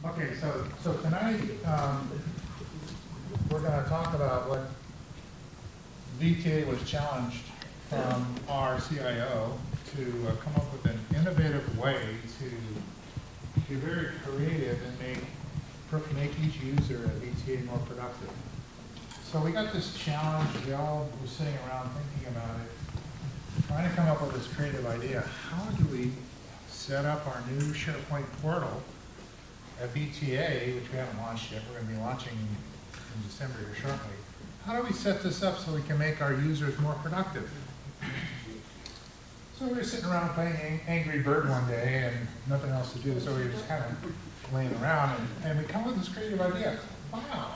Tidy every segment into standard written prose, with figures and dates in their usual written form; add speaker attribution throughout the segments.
Speaker 1: Okay, so tonight we're going to talk about what VTA was challenged from our CIO to come up with an innovative way to be very creative and make each user at VTA more productive. So we got this challenge. We all were sitting around thinking about it, trying to come up with this creative idea. How do we set up our new SharePoint portal at VTA, which we haven't launched yet? We're going to be launching in December here shortly. How do we set this up so we can make our users more productive? So we were sitting around playing Angry Bird one day and nothing else to do, so we were just kind of laying around, and we come up with this creative idea. Wow,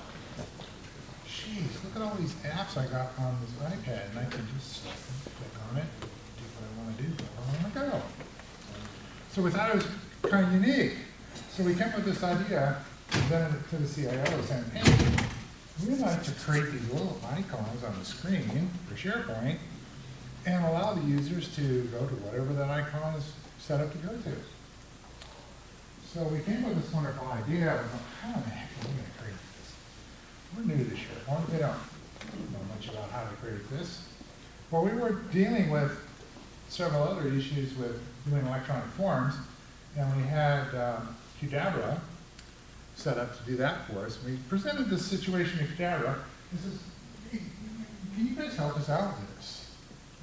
Speaker 1: jeez, look at all these apps I got on this iPad, and I can just click on it, do what I want to do, where I want to go. So we thought it was kind of unique. So we came up with this idea, presented it to the CIO, saying, hey, we'd like to create these little icons on the screen for SharePoint and allow the users to go to whatever that icon is set up to go to. So we came up with this wonderful idea. We thought, how in the heck are we going to create this? We're new to SharePoint. We don't know much about how to create this. Well, we were dealing with several other issues with doing electronic forms, and we had qdabra set up to do that for us. We presented this situation to qdabra. He says, hey, can you guys help us out with this?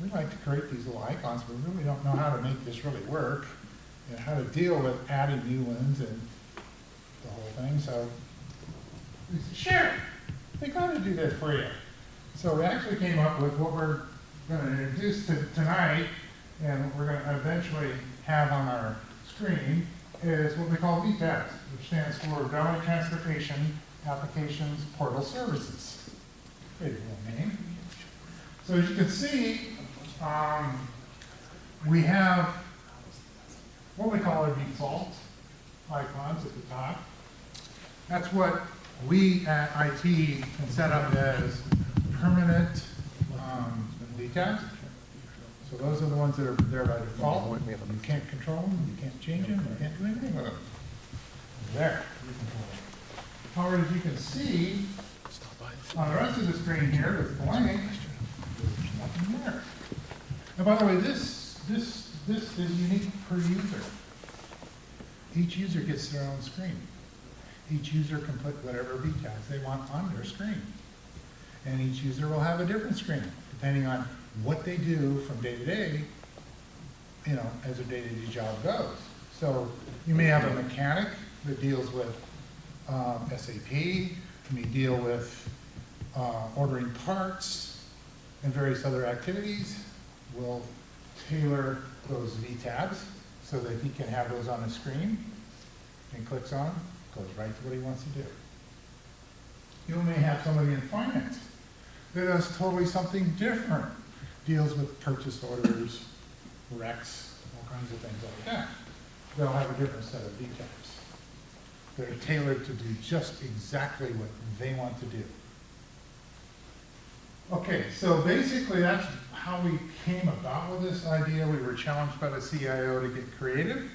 Speaker 1: We'd like to create these little icons, but we really don't know how to make this really work and how to deal with adding new ones and the whole thing. So we said, sure, we got to do that for you. So we actually came up with what we're going to introduce tonight and what we're going to eventually have on our screen is what we call VTAPs, which stands for Valley Transportation Applications Portal Services. Pretty cool name. So as you can see, we have what we call our default icons at the top. That's what we at IT can set up as permanent VTAPs. So those are the ones that are there by default. You can't control them, you can't change them, you can't do anything with them. There. However, as you can see, on the rest of the screen here, it's blank. There's nothing there. And by the way, this is unique per user. Each user gets their own screen. Each user can put whatever VTABs they want on their screen. And each user will have a different screen, depending on what they do from day to day, you know, as their day-to-day job goes. So you may have a mechanic that deals with SAP, you may deal with ordering parts and various other activities. We'll tailor those VTABs so that he can have those on the screen and clicks on, goes right to what he wants to do. You may have somebody in finance that does totally something different, deals with purchase orders, recs, all kinds of things like that. They'll have a different set of VTABs. They're tailored to do just exactly what they want to do. Okay, so basically that's how we came about with this idea. We were challenged by the CIO to get creative.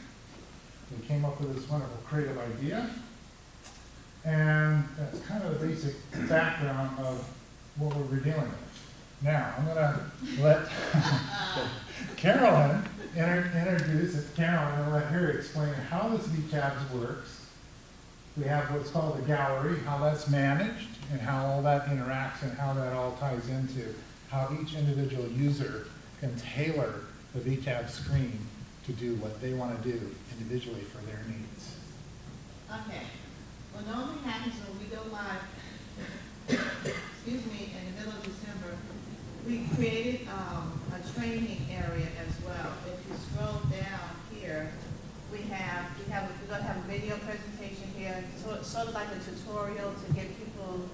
Speaker 1: We came up with this wonderful creative idea. And that's kind of the basic background of what we were dealing with. Now, I'm going to let Carolyn introduce it. Carolyn, and let her explain how this VTABs works. We have what's called the gallery, how that's managed, and how all that interacts, and how that all ties into how each individual user can tailor the VTAB screen to do what they want to do individually for their needs.
Speaker 2: Okay. What normally happens when we go live, excuse me, in the middle of December, we created a training area as well. If you scroll down here, we're going to have a video presentation here, sort of like a tutorial to give people,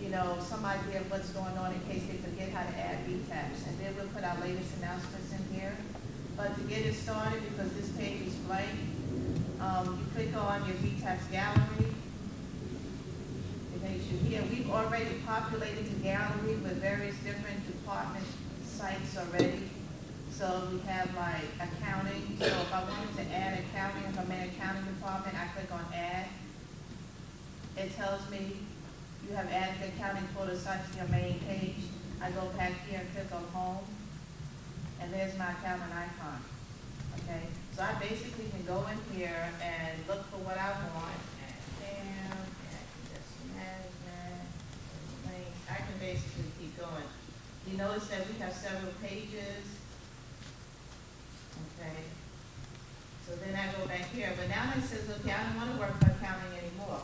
Speaker 2: you know, some idea of what's going on in case they forget how to add VTABs. And then we'll put our latest announcements in here. But to get it started, because this page is blank, you click on your VTABs gallery. It makes you here. We've already populated the gallery with various different department sites already. So we have like accounting. So if I wanted to add accounting, if I'm in accounting department, I click on add. it tells me you have added the accounting portal site to your main page. I go back here and click on home, and there's my accountant icon, okay? So I basically can go in here and look for what I want, and bam, and this management, links. I can basically keep going. You notice that we have several pages, okay? So then I go back here, but now it says, okay, I don't want to work for accounting anymore.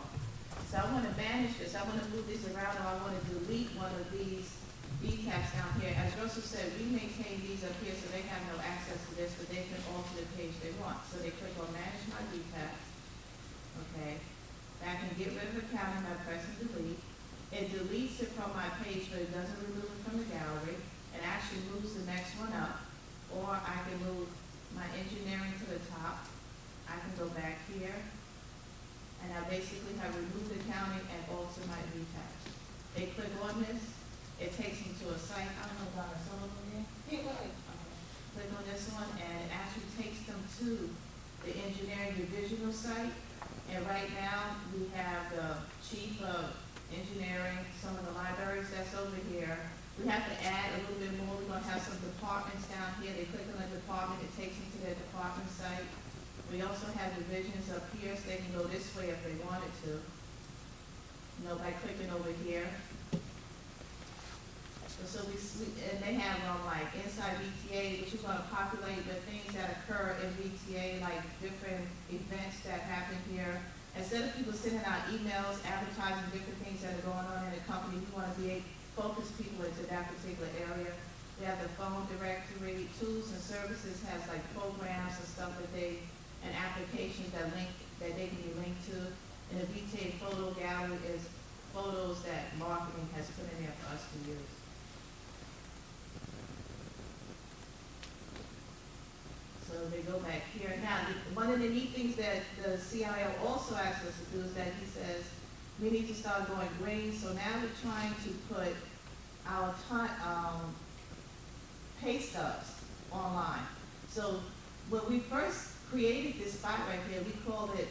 Speaker 2: So I want to manage this, I want to move this around, or I want to delete one of these tabs down here. As Russell said, we maintain these up here so they have no access to this, but they can alter the page they want. So they click on manage my tabs, okay? I can get rid of accounting by pressing delete. It deletes it from my page, but it doesn't remove it from the gallery. It actually moves the next one up, or I can move my engineering to the top. I can go back here, and I basically have removed accounting and alter my tabs. They click on this, it takes them to a site. I don't know about some of them here. Hey, wait. Click on this one, and it actually takes them to the engineering divisional site. And right now, we have the chief of engineering, some of the libraries that's over here. We have to add a little bit more. We're going to have some departments down here. They click on the department, it takes them to their department site. We also have divisions up here, so they can go this way if they wanted to. You know, by clicking over here. So and they have like inside VTA, which is going to populate the things that occur in VTA, like different events that happen here. Instead of people sending out emails advertising different things that are going on in the company, we want to focus people into that particular area. We have the phone directory, tools and services has like programs and stuff and applications that they can be linked to. And the VTA photo gallery is photos that marketing has put in there for us to use. So they go back here. Now, one of the neat things that the CIO also asks us to do is that he says, we need to start going green. So now we're trying to put our pay stubs online. So when we first created this spot right here, we called it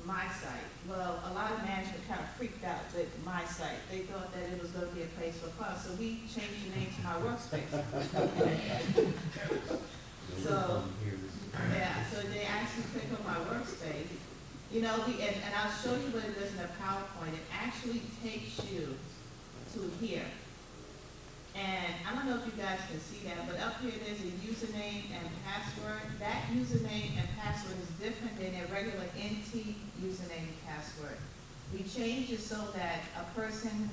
Speaker 2: My Site. Well, a lot of management kind of freaked out with My Site. They thought that it was going to be a place for fun. So we changed the name to My Workspace. So, yeah, so they actually click on My Workspace. You know, and I'll show you what it does in the PowerPoint. It actually takes you to here. And I don't know if you guys can see that, but up here there's a username and password. That username and password is different than a regular NT username and password. We changed it so that a person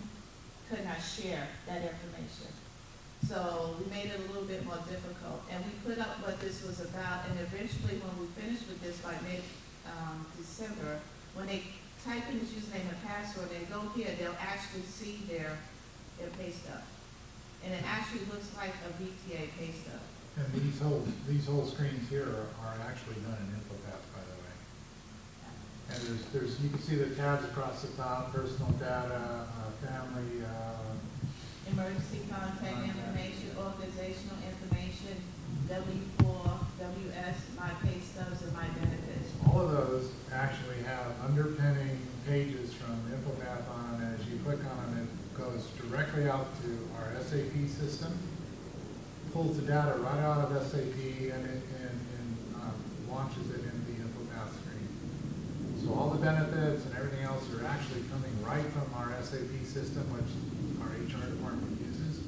Speaker 2: could not share that information. So we made it a little bit more difficult. And we put up what this was about, and eventually when we finished with this by mid-December, when they type in this username and password, they go here, they'll actually see their pay stub. And it actually looks like a VTA pay stub.
Speaker 1: And these whole screens here are actually done in InfoPath, by the way. And there's you can see the tabs across the top: personal data, family,
Speaker 2: emergency contact information, organizational information, W4, WS, my pay stubs, and my benefits.
Speaker 1: all of those actually have underpinning pages from InfoPath on them. As you click on them, it goes directly out to our SAP system, pulls the data right out of SAP, and launches it into the InfoPath screen. So all the benefits and everything else are actually coming right from our SAP system, which our HR department uses,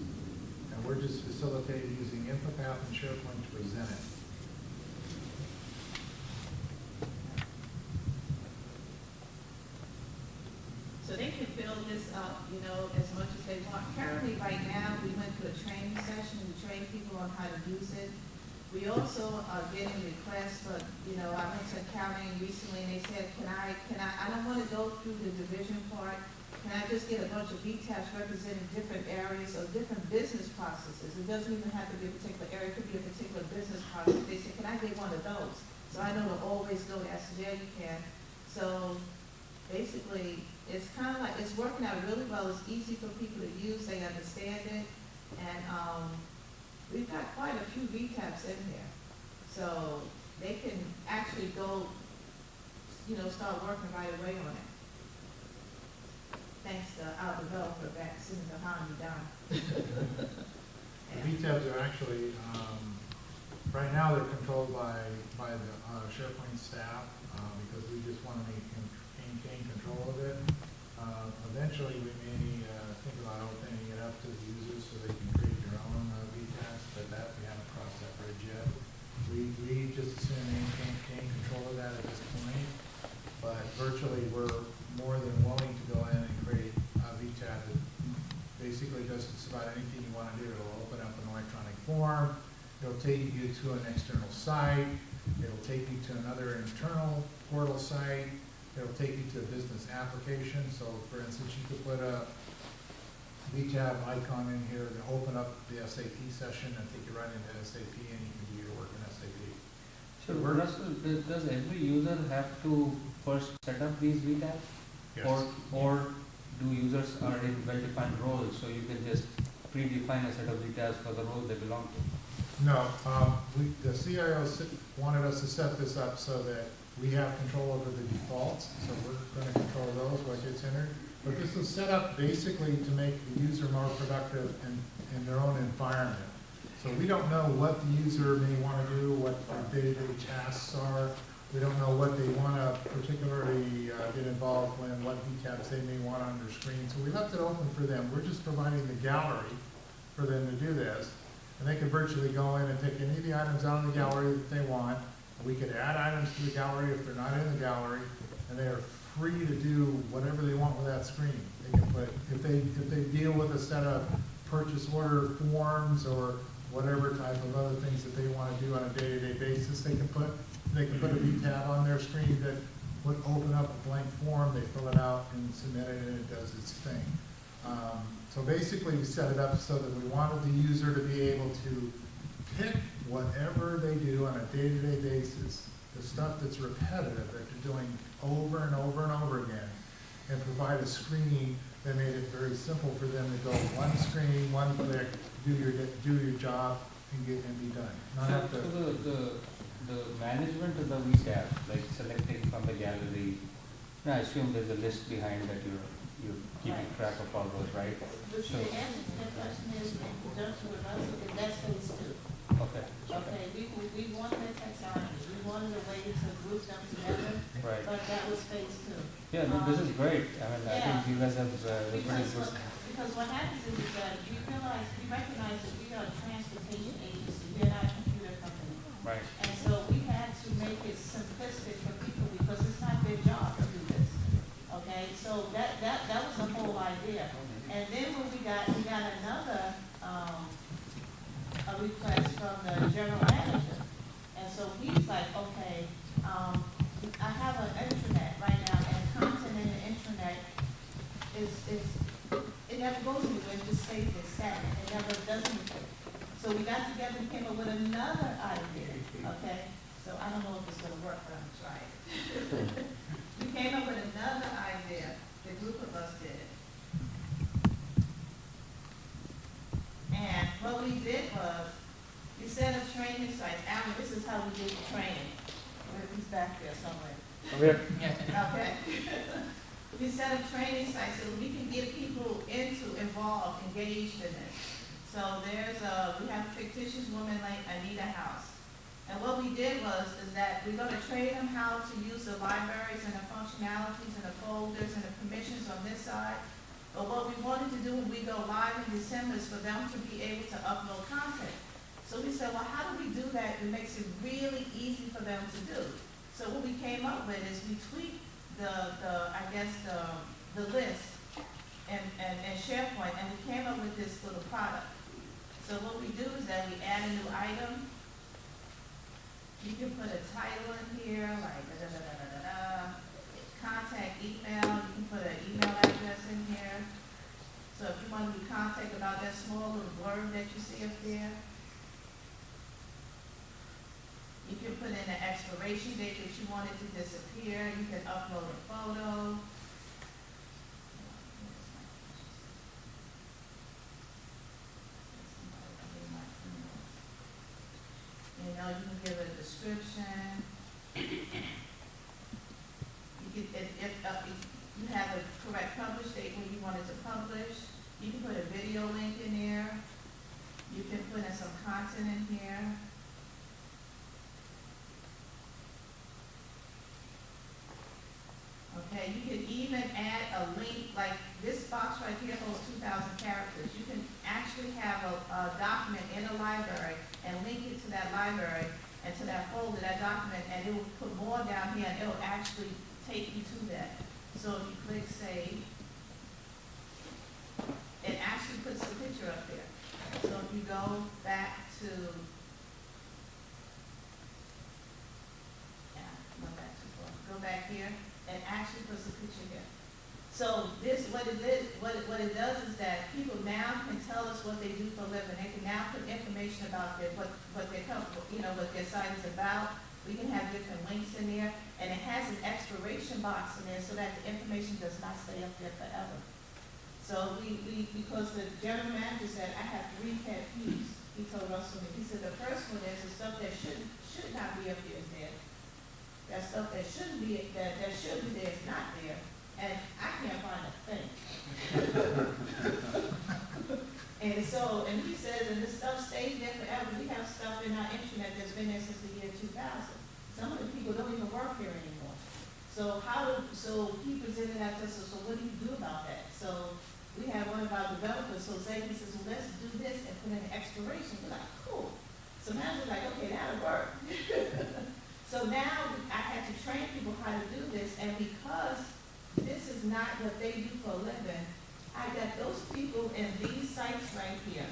Speaker 1: and we're just facilitating using InfoPath and SharePoint to present it.
Speaker 2: So they can fill this up, you know, as much as they want. Currently, right now, we went to a training session to train people on how to use it. We also are getting requests for, you know, I went to accounting recently and they said, I don't want to go through the division part. Can I just get a bunch of VTABs representing different areas or different business processes? It doesn't even have to be a particular area, it could be a particular business process. They said, can I get one of those? So I know to always go to ask, yeah, you can. So basically, it's kind of like, it's working out really well. It's easy for people to use, they understand it. And we've got quite a few VTABs in here. So they can actually go, you know, start working right away on it. thanks to our developer back sitting behind me down.
Speaker 1: The VTabs are actually, right now they're controlled by the SharePoint staff, because we just want to maintain control of it. Eventually, we may think about opening it up to the users so they can create their own VTabs, but that we haven't crossed that bridge yet. We just assume maintain control of that at this point, but virtually we're more than willing to go in and create a VTab that basically does just about anything you want to do. It'll open up an electronic form, it'll take you to an external site, it'll take you to another internal portal site, it'll take you to a business application. So for instance, you could put a VTab icon in here to open up the SAP session and take you right into SAP, and you can do your work in SAP.
Speaker 3: So Russell, does every user have to first set up these VTabs?
Speaker 1: Yes.
Speaker 3: Or do users are in well-defined roles, so you can just predefine a set of VTabs for the role they belong to?
Speaker 1: No, the CIO wanted us to set this up so that we have control over the defaults, so we're going to control those, what gets entered. But this is set up basically to make the user more productive in their own environment. So we don't know what the user may want to do, what their day-to-day tasks are. We don't know what they want to particularly get involved in, what VTabs they may want on their screen. So we left it open for them. We're just providing the gallery for them to do this. And they can virtually go in and take any of the items out of the gallery that they want. We could add items to the gallery if they're not in the gallery, and they are free to do whatever they want with that screen. They can put, if they deal with a set of purchase order forms or whatever type of other things that they want to do on a day-to-day basis, they can put a VTab on their screen that would open up a blank form, they fill it out and submit it, and it does its thing. So basically, we set it up so that we wanted the user to be able to pick whatever they do on a day-to-day basis, the stuff that's repetitive that they're doing over and over and over again, and provide a screen that made it very simple for them to go one screen, one click, do your job, and be done. Not have to.
Speaker 3: So the management of the VTab, like selecting from the gallery, I assume there's a list behind that you're keeping track of all those, right?
Speaker 2: The
Speaker 3: So,
Speaker 2: answer to that question is in conjunction with us, because that's phase two.
Speaker 3: okay.
Speaker 2: Okay, we wanted a taxonomy, we wanted a way to group them together,
Speaker 3: Right.
Speaker 2: but that was phase two.
Speaker 3: Yeah, no, this is great. I mean, I think you guys have pretty
Speaker 2: Because
Speaker 3: good.
Speaker 2: because what happens is that we recognize that we are a transportation agency, we're not a computer company.
Speaker 3: Right.
Speaker 2: And so we had to make it simplistic for people because it's not their job to do this. Okay, so that was the whole idea. And then when we got another, a request from the general manager. And so he's like, okay, I have an intranet right now, and content in the intranet is it never goes anywhere, it just stays there static, it never does anything. So we got together and came up with another idea, okay? So I don't know if it's gonna work, but I'm gonna try it. We came up with another idea, the group of us did it. And what we did was, we set up training sites. Alan, this is how we did the training. He's back there somewhere. Okay. We set up training sites so we can get people involved, engaged in this. So we have a fictitious woman like Anita House. And what we did is that we're gonna train them how to use the libraries and the functionalities and the folders and the permissions on this side. But what we wanted to do when we go live in December is for them to be able to upload content. So we said, well, how do we do that? It makes it really easy for them to do. So what we came up with is we tweaked the list and SharePoint, and we came up with this little product. So what we do is that we add a new item. You can put a title in here, like contact email. You can put an email address in here. So if you want to be contact about that small little blurb that you see up there, you can put in an expiration date that you want it to disappear. You can upload a photo. You know, you can give a description. You can, if you have a correct publish date when you wanted to publish. You can put a video link in there. You can put in some content in here. Okay, you can even add a link, like this box right here holds 2,000 characters. You can actually have a document in a library and link it to that library and to that folder, that document, and it will put more down here and it will actually take you to that. So if you click save, it actually puts the picture up there. So if you go back to, go back here, it actually puts the picture here. So this, what it does is that people now can tell us what they do for a living. They can now put information about what their company, what their site is about. We can have different links in there, and it has an expiration box in there so that the information does not stay up there forever. So because the general manager said, I have 3 pet peeves. He told Russell, he said the first one is the stuff that should not be up there is there. That stuff that shouldn't be, that should be there is not there. And I can't find a thing. And he says, and this stuff stays there forever. We have stuff in our internet that's been there since the year 2000. Some of the people don't even work here anymore. So he presented that to us, so what do you do about that? So we had one of our developers, so say he says, well, let's do this and put in an expiration. We're like, cool. So now we're like, okay, that'll work. So now I had to train people how to do this, and because this is not what they do for a living, I got those people in these sites right here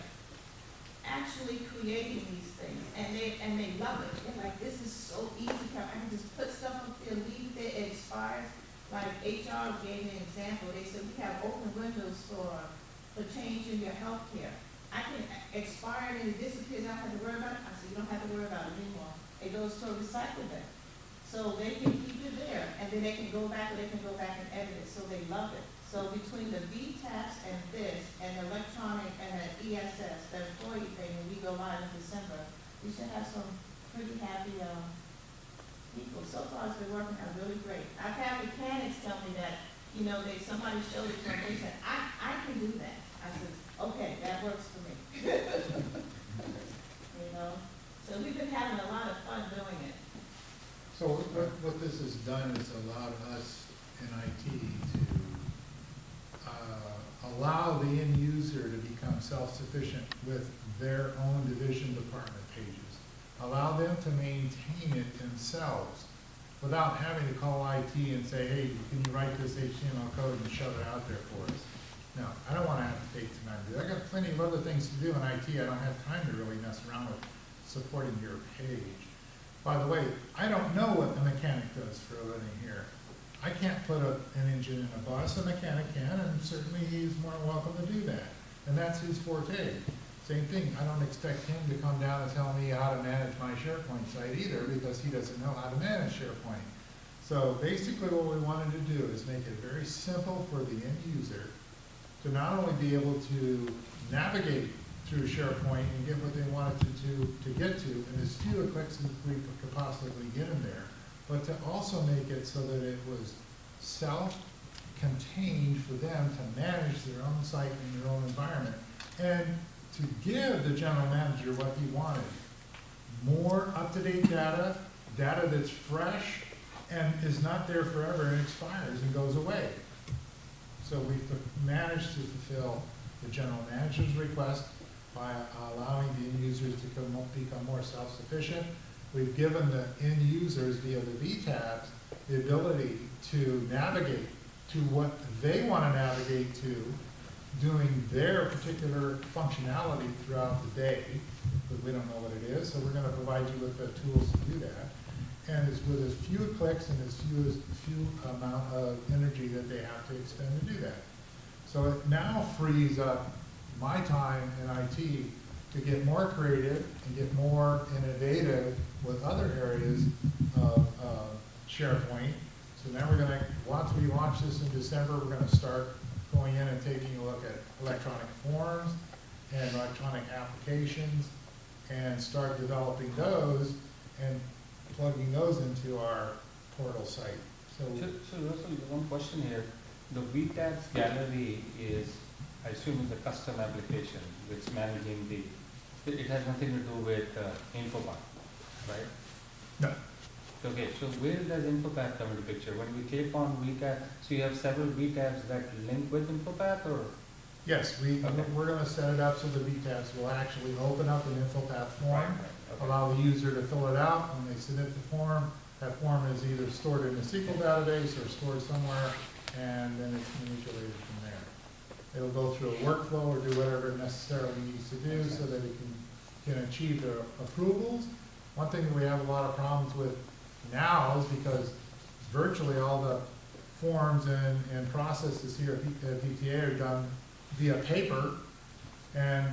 Speaker 2: actually creating these things, and they love it. They're like, this is so easy. I can just put stuff up there, leave it there, it expires. Like HR gave me an example. They said we have open windows for changing your health care. I can expire it and it disappears. I don't have to worry about it. I said, you don't have to worry about it anymore. It goes to a recycle bin. So they can keep it there, and then they can go back, or they can go back and edit it. So they love it. So between the VTAPs and this, and the electronic, and the ESS, the employee thing, when we go live in December, we should have some pretty happy people. So far, it's been working out really great. I've had mechanics tell me that, somebody showed it to them, they said, I can do that. I said, okay, that works for me. So we've been having a lot of fun doing it.
Speaker 4: So what this has done is allowed us in IT to allow the end user to become self-sufficient with their own division department pages. Allow them to maintain it themselves without having to call IT and say, hey, can you write this HTML code and shove it out there for us? No, I don't want to have to take time to do that. I got plenty of other things to do in IT. I don't have time to really mess around with supporting your page. By the way, I don't know what the mechanic does for a living here. I can't put an engine in a bus. A mechanic can, and certainly he's more than welcome to do that. And that's his forte. Same thing, I don't expect him to come down and tell me how to manage my SharePoint site either, because he doesn't know how to manage SharePoint. So basically what we wanted to do is make it very simple for the end user to not only be able to navigate through SharePoint and get what they wanted to get to in as few clicks as we could possibly get them there, but to also make it so that it was self-contained for them to manage their own site and their own environment, and to give the general manager what he wanted. More up-to-date data that's fresh and is not there forever and expires and goes away. So we've managed to fulfill the general manager's request by allowing the end users to become more self-sufficient. We've given the end users via the VTABs the ability to navigate to what they want to navigate to, doing their particular functionality throughout the day, because we don't know what it is, so we're going to provide you with the tools to do that. And it's with as few clicks and as few amount of energy that they have to expend to do that. So it now frees up my time in IT to get more creative and get more innovative with other areas of SharePoint. So now we're going to, once we launch this in December, we're going to start going in and taking a look at electronic forms and electronic applications and start developing those and plugging those into our portal site.
Speaker 3: So Russell, one question here. The VTabs gallery is, I assume, is a custom application which managing it has nothing to do with InfoPath, right?
Speaker 4: No.
Speaker 3: Okay, so where does InfoPath come into picture? When we click on VTab, so you have several VTabs that link with InfoPath, or?
Speaker 4: Yes,
Speaker 3: Okay.
Speaker 4: we're gonna set it up so the VTabs will actually open up an InfoPath form,
Speaker 3: Okay.
Speaker 4: allow the user to fill it out. When they submit the form, that form is either stored in a SQL database or stored somewhere, and then it's manipulated from there. It'll go through a workflow or do whatever it necessarily needs to do so that it can achieve the approvals. One thing that we have a lot of problems with now is because virtually all the forms and processes here at PTA are done via paper. And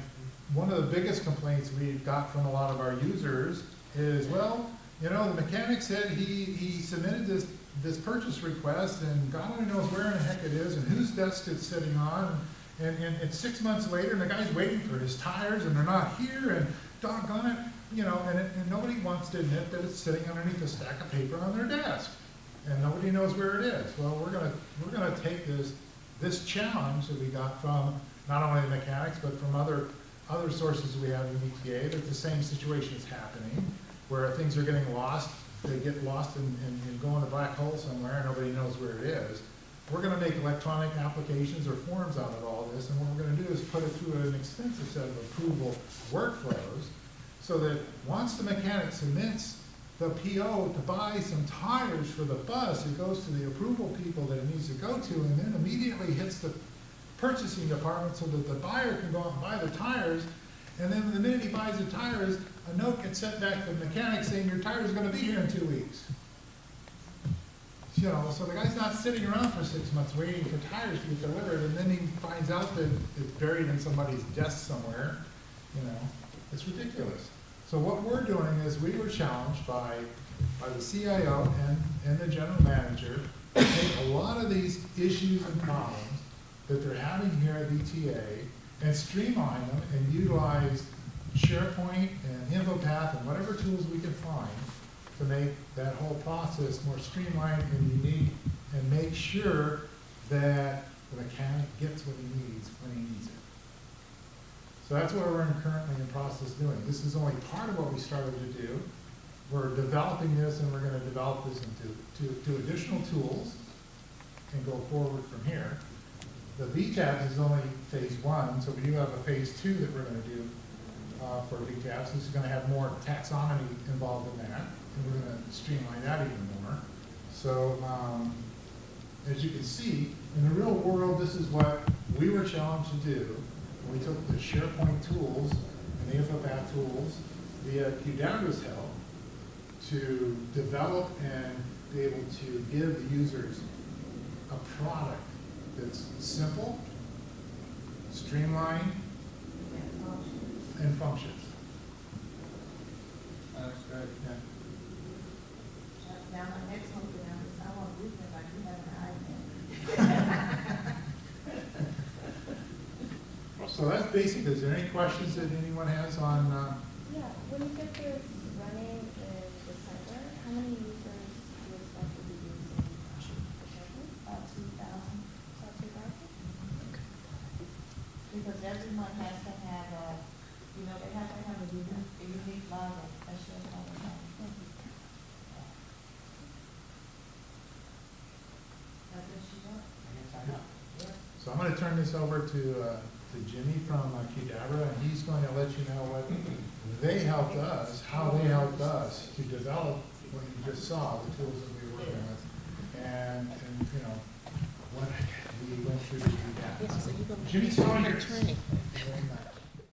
Speaker 4: one of the biggest complaints we've got from a lot of our users is, well, you know, the mechanic said he submitted this purchase request, and God only knows where in the heck it is and whose desk it's sitting on. And it's 6 months later, and the guy's waiting for his tires, and they're not here, and doggone it, you know, and nobody wants to admit that it's sitting underneath a stack of paper on their desk, and nobody knows where it is. Well, we're gonna take this challenge that we got from not only the mechanics, but from other sources we have in ETA, that the same situation is happening, where things are getting lost. They get lost and go in a black hole somewhere, and nobody knows where it is. We're gonna make electronic applications or forms out of all this, and what we're gonna do is put it through an extensive set of approval workflows, so that once the mechanic submits the PO to buy some tires for the bus, it goes to the approval people that it needs to go to, and then immediately hits the purchasing department so that the buyer can go out and buy the tires. And then the minute he buys the tires, a note gets sent back to the mechanic saying your tire is gonna be here in 2 weeks. You know, so the guy's not sitting around for 6 months waiting for tires to get delivered, and then he finds out that it's buried in somebody's desk somewhere. You know, it's ridiculous. So what we're doing is we were challenged by the CIO and the general manager to take a lot of these issues and problems that they're having here at ETA and streamline them and utilize SharePoint and InfoPath and whatever tools we can find to make that whole process more streamlined and unique, and make sure that the mechanic gets what he needs when he needs it. So that's what we're currently in process doing. This is only part of what we started to do. We're developing this, and we're going to develop this into additional tools and go forward from here. The VTabs is only phase 1, so we do have a phase 2 that we're going to do for VTabs. This is going to have more taxonomy involved in that, and we're going to streamline that even more. So as you can see, in the real world, this is what we were challenged to do. We took the SharePoint tools and the InfoPath tools via qdabra's help to develop and be able to give the users a product that's simple, streamlined, and functions.
Speaker 3: That's great.
Speaker 4: Yeah.
Speaker 2: Now, my next one, I want to read like you have an iPad.
Speaker 4: So that's basic. Is there any questions that anyone has on?
Speaker 5: Yeah, when you get this running in December, how many users do you expect to be using SharePoint?
Speaker 2: About 2,000.
Speaker 5: About 2,000?
Speaker 2: Because everyone has to have you know, they have to have a unique login, that's your login. That's what she wants?
Speaker 4: So I'm going to turn this over to Jimmy from qdabra, and he's going to let you know what they helped us, how they helped us to develop what you just saw, the tools that we were working with, and you know, what we went through to do that.
Speaker 6: Yes, so you're going to
Speaker 4: Jimmy's
Speaker 6: do
Speaker 4: on here.
Speaker 6: training.
Speaker 4: Very nice.